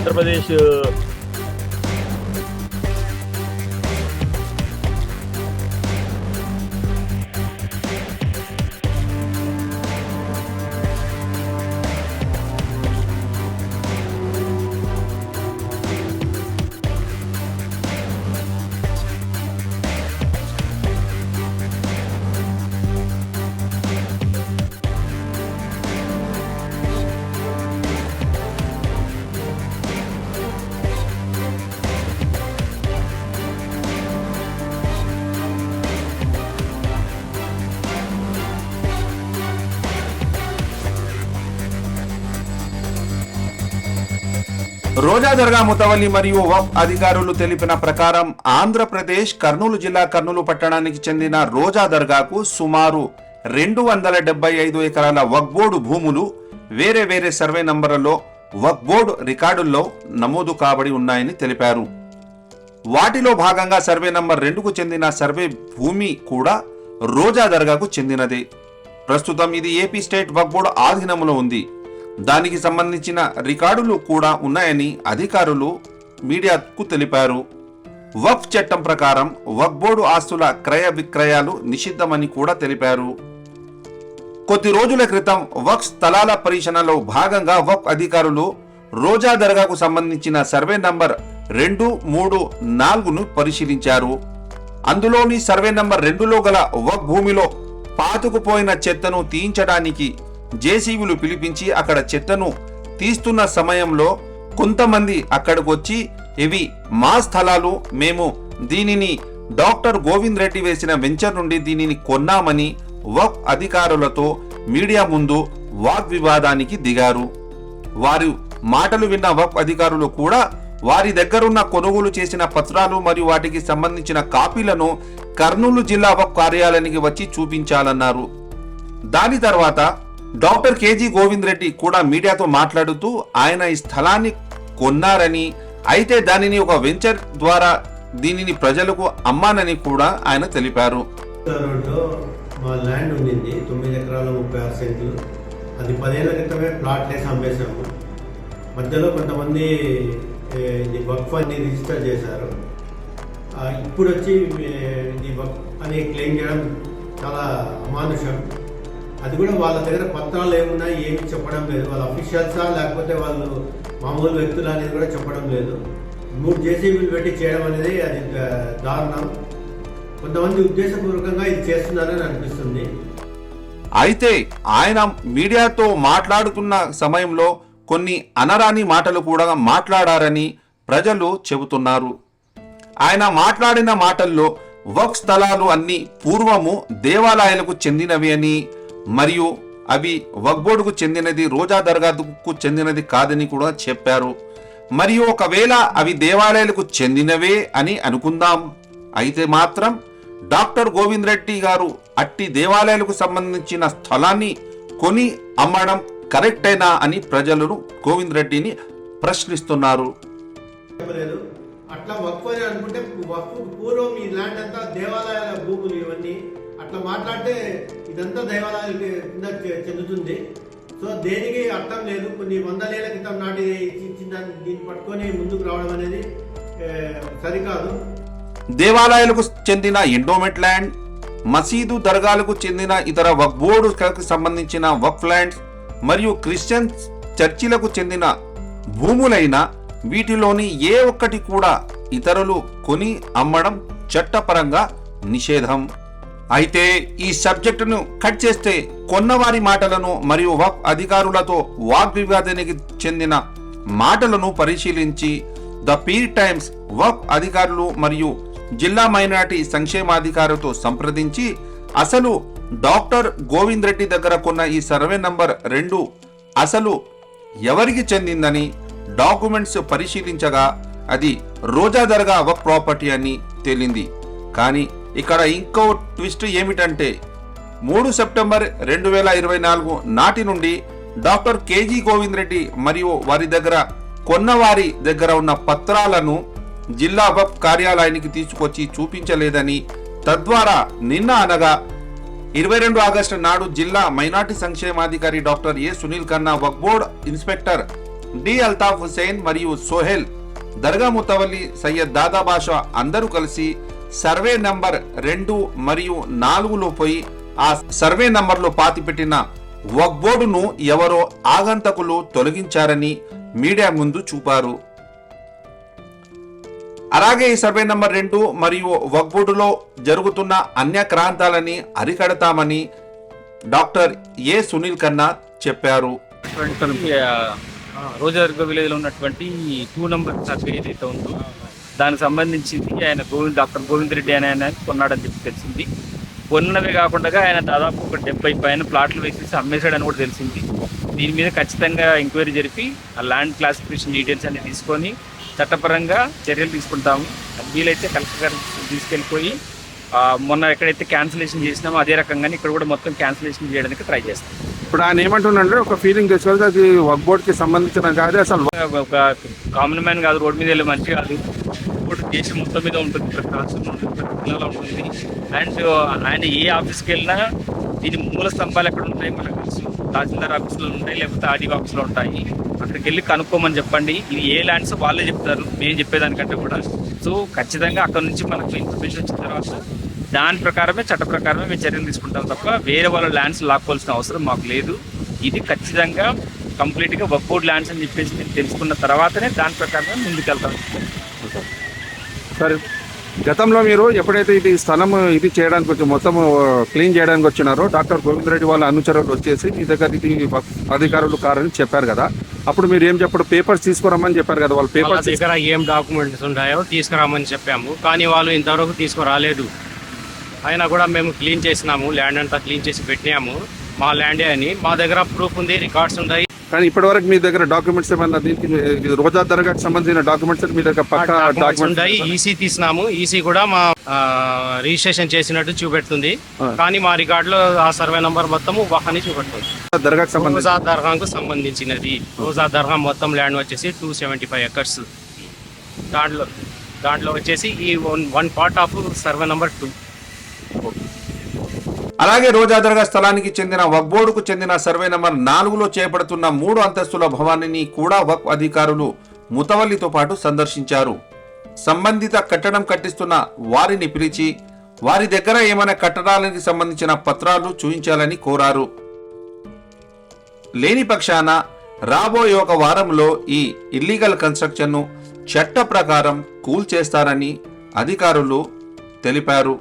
ఆంధ్రప్రదేశ్ రోజా దర్గా ముతవల్లి మరియు వక్ఫ్ అధికారులు తెలిపిన ప్రకారం ఆంధ్రప్రదేశ్ కర్నూలు జిల్లా కర్నూలు పట్టణానికి చెందిన రోజా దర్గాకు సుమారు 275 ఎకరాల వక్ఫ్ బోర్డు భూములు వేరే వేరే సర్వే నంబర్లలో వక్ఫ్ బోర్డు రికార్డుల్లో నమోదు కాబడి ఉన్నాయని తెలిపారు. వాటిలో భాగంగా సర్వే నంబర్ 2కు చెందిన సర్వే భూమి కూడా రోజా దర్గాకు చెందినదే. ప్రస్తుతం ఇది ఏపీ స్టేట్ వక్ఫ్ బోర్డు ఆధీనంలో ఉంది. దానికి సంబంధించిన రికార్డులు కూడా ఉన్నాయని అధికారులు మీడియాకు తెలిపారు. వక్ఫ్ చట్టం ప్రకారం వక్ఫ్ బోర్డు ఆస్తుల క్రయ విక్రయాలు నిషిద్ధమని కూడా తెలిపారు. కొద్ది రోజుల క్రితం వక్ఫ్ స్థలాల పరిశీలనలో భాగంగా వక్ఫ్ అధికారులు రోజా దర్గాకు సంబంధించిన సర్వే నంబర్ 2, 3, 4ను పరిశీలించారు. అందులోని సర్వే నంబర్ 2లో గల వక్ఫ్ భూమిలో పాతుకుపోయిన చెత్తను తీయించడానికి జేసీబీలు పిలిపించి అక్కడ చెత్తను తీస్తున్న సమయంలో కొంతమంది అక్కడికి వచ్చి ఇవి మా స్థలాలు, మేము దీనిని డాక్టర్ గోవింద్ రెడ్డి వేసిన వెంచర్ నుండి దీనిని కొన్నామని వక్ఫ్ అధికారులతో మీడియా ముందు వాగ్వివాదానికి దిగారు. వారి మాటలు విన్న వక్ఫ్ అధికారులు కూడా వారి దగ్గరున్న కొనుగోలు చేసిన పత్రాలు మరియు వాటికి సంబంధించిన కాపీలను కర్నూలు జిల్లా వక్ఫ్ కార్యాలయానికి వచ్చి చూపించాలన్నారు. దాని తర్వాత డాక్టర్ కేజీ గోవింద్ రెడ్డి కూడా మీడియాతో మాట్లాడుతూ ఆయన ఈ స్థలాన్ని కొన్నారని, అయితే దానిని ఒక వెంచర్ ద్వారా దీనిని ప్రజలకు అమ్మానని కూడా ఆయన తెలిపారు. మా ల్యాండ్ ఉండింది 9 ఎకరాల 36 సెంట్లు. అది 10 ఏళ్ల క్రితమే ప్లాట్ వేసి అమ్మేశాము. మధ్యలో కొంతమంది ఇది వక్ఫ్ అని రిజిస్టర్ చేశారు. ఇప్పుడు వచ్చి ఇది వక్ఫ్ అని క్లెయిమ్ చేయడం చాలా అమానుషం. అది కూడా వాళ్ళ దగ్గర పత్రాలు ఏమున్నా ఏమి చెప్పడం లేదు. వాళ్ళ అఫీషియల్సా లేకపోతే వాళ్ళు మామూలు వ్యక్తులు అనేది కూడా చెప్పడం లేదు. 3 జేసీబీలు పెట్టి చేయడం అనేది అది దారుణం. కొంతమంది ఉద్దేశపూర్వకంగా ఇది చేస్తున్నారని అనిపిస్తుంది. అయితే ఆయన మీడియాతో మాట్లాడుతున్న సమయంలో కొన్ని అనరాని మాటలు కూడా మాట్లాడారని ప్రజలు చెబుతున్నారు. ఆయన మాట్లాడిన మాటల్లో వక్ఫ్ స్థలాలు అన్ని పూర్వము దేవాలయాలకు చెందినవి అని, మరియు అవి వక్ఫ్ బోర్డుకు చెందినది, రోజా దర్గాకు చెందినది కాదని కూడా చెప్పారు. మరియు ఒకవేళ అవి దేవాలయాలకు చెందినవే అని అనుకుందాం, అయితే మాత్రం డాక్టర్ గోవింద్ రెడ్డి గారు అట్టి దేవాలయాలకు సంబంధించిన స్థలాన్ని కొని అమ్మడం కరెక్టేనా అని ప్రజలు గోవింద్ రెడ్డిని ప్రశ్నిస్తున్నారు. అట్లా వక్ఫ్ అని అనుకుంటే వక్ఫ్ పూర్వం ఈ ల్యాండ్ అంతా దేవాలయాల భూములు, ఇవన్నీ అట్లా మాట్లాడితే ఇదంతా దేవాలయాలకి కింద చెందుతుంది. సో దేనికి అర్థం లేదు. కొన్ని 100 ఏళ్ల క్రితం నాటి దీన్ని పట్టుకొని ముందుకు రావడం అనేది సరికాదు. దేవాలయాలకు చెందిన ఎండోమెంట్ ల్యాండ్, మసీదు దర్గాలకు చెందిన ఇతర వక్ఫ్ బోర్డుకు సంబంధించిన వక్ఫ్ ల్యాండ్స్ మరియు క్రిస్టియన్ చర్చిలకు చెందిన భూములైన వీటిలోని ఏ ఒక్కటి కూడా ఇతరులు కొని అమ్మడం చట్టపరంగా నిషేధం. అయితే ఈ సబ్జెక్టును కట్ చేస్తే కొన్నవారి మాటలను మరియు వక్ఫ్ అధికారులతో వాగ్వివాదానికి చెందిన మాటలను పరిశీలించి ద పీర్ టైమ్స్ వక్ఫ్ అధికారులు మరియు జిల్లా మైనారిటీ సంక్షేమాధికారితో సంప్రదించి అసలు డాక్టర్ గోవింద్ రెడ్డి దగ్గర కొన్న ఈ సర్వే నంబర్ 2 అసలు ఎవరికి చెందిందని డాక్యుమెంట్స్ పరిశీలించగా అది రోజా దర్గా వక్ఫ్ ప్రాపర్టీ అని తేలింది. కానీ ఇక్కడ ఇంకో ట్విస్ట్ ఏమిటంటే 3 సెప్టెంబర్ 2024 నాటి నుండి డాక్టర్ కేజీ గోవింద్ రెడ్డి మరియు వారి దగ్గర కొన్నవారి దగ్గర ఉన్న పత్రాలను జిల్లా వక్ఫ్ కార్యాలయానికి తీసుకొచ్చి చూపించలేదని, తద్వారా నిన్న అనగా 22 ఆగస్టు నాడు జిల్లా మైనార్టీ సంక్షేమాధికారి doctor A Sunil Khanna Waqf board inspector D Altaf Hussain మరియు సోహెల్, దర్గా ముతవల్లి సయ్యద్ దాదా బాషా అందరూ కలిసి సర్వే నంబర్ 2 మరియు 4లో పోయి ఆ సర్వే నంబర్లో పాతిపెట్టిన వక్ఫ్ బోర్డును ఎవరో ఆగంతకులు తొలగించారని మీడియా ముందు చూపారు. అలాగే ఈ సర్వే నంబర్ 2 మరియు వక్ఫ్ బోర్డులో జరుగుతున్న అన్యాక్రాంతాలని అరికడతామని డాక్టర్ ఏ సునీల్ ఖన్నా చెప్పారు. రోజా దర్గా విలేజ్ లో ఉన్నటువంటి 2 నంబర్ సర్వే ఏదైతే ఉందో దానికి సంబంధించింది ఆయన డాక్టర్ గోవింద్ రెడ్డి అని ఆయన కొన్నాడని చెప్పి తెలిసింది. కొన్నవే కాకుండా ఆయన దాదాపు ఒక 70 పైన ప్లాట్లు వేసేసి అమ్మేశాడని కూడా తెలిసింది. దీని మీద ఖచ్చితంగా ఎంక్వైరీ జరిపి ఆ ల్యాండ్ క్లాసిఫికేషన్ డీటెయిల్స్ అన్ని తీసుకొని చట్టపరంగా చర్యలు తీసుకుంటాము. వీలైతే కలెక్టర్ గారు తీసుకెళ్ళిపోయి మొన్న ఎక్కడైతే క్యాన్సిలేషన్ చేసినామో అదే రకంగానే ఇక్కడ కూడా మొత్తం క్యాన్సిలేషన్ చేయడానికి ట్రై చేస్తాం. ఇప్పుడు ఆయన ఏమంటున్నాడంటే ఒక ఫీలింగ్ తెచ్చుకోవాలి, అది వక్ఫ్ బోర్డ్కి సంబంధించిన కాదు, అసలు ఒక కామన్ మ్యాన్ కాదు, రోడ్డు మీద వెళ్ళే మనిషి కాదు. ఇప్పుడు దేశం మొత్తం మీద ఉంటుంది, ప్రతి రాష్ట్రంలో ఉంటుంది, ప్రతి జిల్లాలో ఉంటుంది. అండ్ ఆయన ఏ ఆఫీస్కి వెళ్ళినా దీని మూల స్తంభాలు ఎక్కడ ఉంటాయి మనకు తెలుసు. తహసీల్దార్ ఆఫీసులో ఉంటాయి, లేకపోతే ఆర్డీ ఆఫీసులో ఉంటాయి. అక్కడికి వెళ్ళి కనుక్కోమని చెప్పండి. ఇది ఏ ల్యాండ్స్ వాళ్ళే చెప్తారు, మేము చెప్పేదానికంటే కూడా. సో ఖచ్చితంగా అక్కడ నుంచి మనకు ఇన్ఫర్మేషన్ వచ్చిన తర్వాత దాని ప్రకారమే చట్ట ప్రకారమే మేము చర్యలు తీసుకుంటాం తప్ప వేరే వాళ్ళ ల్యాండ్స్ లాక్కోవాల్సిన అవసరం మాకు లేదు. ఇది ఖచ్చితంగా కంప్లీట్గా వక్ఫ్ బోర్డ్ ల్యాండ్స్ అని చెప్పేసి నేను తెలుసుకున్న తర్వాతనే దాని ప్రకారమే ముందుకెళ్తాం. సరే, గతంలో మీరు ఎప్పుడైతే ఇది స్థలం ఇది చేయడానికి వచ్చి మొత్తం క్లీన్ చేయడానికి వచ్చినారో డాక్టర్ గోవింద్ రెడ్డి వాళ్ళ అనుచరులు వచ్చేసి మీ దగ్గర ఇది అధికారులు కారని చెప్పారు కదా, అప్పుడు మీరు ఏం చెప్పారు? పేపర్స్ తీసుకురమ్మని చెప్పారు కదా, వాళ్ళ పేపర్స్ దగ్గర ఏం డాక్యుమెంట్స్ ఉన్నాయో తీసుకురామని చెప్పాము, కానీ వాళ్ళు ఇంతవరకు తీసుకురాలేదు. అయినా కూడా మేము క్లీన్ చేసినాము, ల్యాండ్ అంతా క్లీన్ చేసి పెట్టినాము, మా ల్యాండే అని. మా దగ్గర ప్రూఫ్ ఉంది, రికార్డ్స్ ఉన్నాయి. కానీ ఇప్పటివరకు మీ దగ్గర డాక్యుమెంట్స్ ఏమన్నా దీనికి రోజా దర్గాకి సంబంధించిన డాక్యుమెంట్స్ మీ దగ్గర పక్కా డాక్యుమెంట్స్ ఉన్నాయి. ఈసీ తీసినాము, ఈసీ కూడా మా రిజిస్ట్రేషన్ చేసినట్టు చూపెడుతుంది. కానీ మా రికార్డులో ఆ సర్వే నంబర్ మొత్తం వహాని చూపెడుతుంది. దర్గాకి సంబంధించి రోజా దర్గాకు సంబంధించినది. రోజా దర్గా మొత్తం ల్యాండ్ వచ్చేసి 275 acres. దాంట్లో వచ్చేసి ఈ 1 part ఆఫ్ సర్వే నంబర్ 2. అలాగే రోజా దర్గా స్థలానికి చెందిన వక్ఫ్ బోర్డుకు చెందిన సర్వే నంబర్ 4లో చేపడుతున్న 3 అంతస్తుల భవనాన్ని కూడా వక్ఫ్ అధికారులు ముతవల్లితో పాటు సందర్శించారు. సంబంధిత కట్టడం కట్టిస్తున్న వారిని పిలిచి వారి దగ్గర ఏమైనా కట్టడాలకు సంబంధించిన పత్రాలు చూపించాలని కోరారు. లేని పక్షాన రాబోయే ఒక వారంలో ఈ ఇల్లీగల్ కన్స్ట్రక్షన్ ను చట్ట ప్రకారం కూల్చేస్తారని అధికారులు తెలిపారు.